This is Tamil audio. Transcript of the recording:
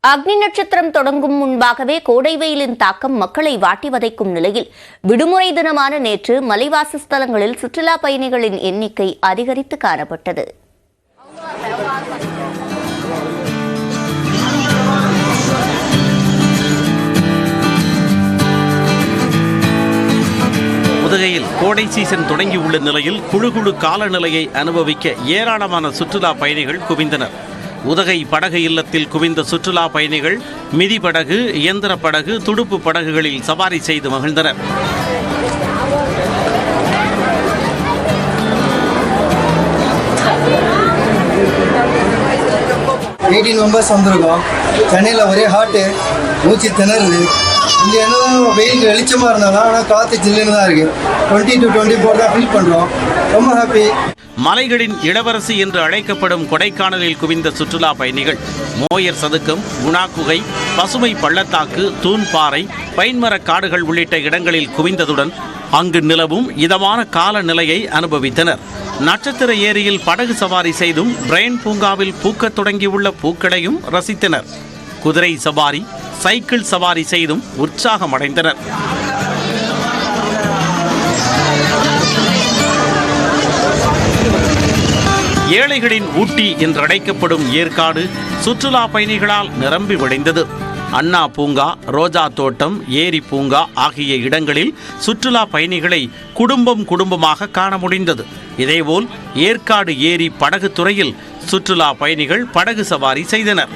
அக்னி நட்சத்திரம் தொடங்கும் முன்பாகவே கோடை வெயிலின் தாக்கம் மக்களை வாட்டி வதைக்கும் நிலையில் விடுமுறை தினமான நேற்று மலைவாச ஸ்தலங்களில் சுற்றுலா பயணிகளின் எண்ணிக்கை அதிகரித்து காணப்பட்டது. உதகையில் கோடை சீசன் தொடங்கியுள்ள நிலையில் குழு காலநிலையை அனுபவிக்க ஏராளமான சுற்றுலா பயணிகள் குவிந்தனர். உதகை படகு இல்லத்தில் குவிந்த சுற்றுலா பயணிகள் மிதி படகு, இயந்திர படகு, துடுப்பு படகுகளில் சவாரி செய்து மகிழ்ந்தனர். மெம்பர்ஸ் வந்திருக்கோம். சென்னையில் ஒரே ஹாட்டு, மூச்சு திணறுது. இங்கே என்னதான் வெயில் வெளிச்சமாக இருந்தாலும் ஆனால் காற்று ஜில்லுன்னு தான் இருக்குது. 20 to 24 தான் ஃபீல் பண்ணுறோம். ரொம்ப ஹாப்பி. மலைகளின் இளவரசி என்று அழைக்கப்படும் கொடைக்கானலில் குவிந்த சுற்றுலா பயணிகள் மோயர் சதுக்கம், குணா குகை, பசுமை பள்ளத்தாக்கு, தூண்பாறை, பைன்மர காடுகள் உள்ளிட்ட இடங்களில் குவிந்ததுடன் அங்கு நிலவும் இதமான காலநிலையை அனுபவித்தனர். நட்சத்திர ஏரியில் படகு சவாரி செய்தும் பிரைன் பூங்காவில் பூக்கத் தொடங்கியுள்ள பூக்களையும் ரசித்தனர். குதிரை சவாரி, சைக்கிள் சவாரி செய்தும் உற்சாகமடைந்தனர். ஏழைகளின் ஊட்டி என்றழைக்கப்படும் ஏற்காடு சுற்றுலா பயணிகளால் நிரம்பி வழிந்தது. அண்ணா பூங்கா, ரோஜா தோட்டம், ஏரி பூங்கா ஆகிய இடங்களில் சுற்றுலா பயணிகளை குடும்பமாக காண முடிந்தது. இதேபோல் ஏற்காடு ஏரி படகு துறையில் சுற்றுலா பயணிகள் படகு சவாரி செய்தனர்.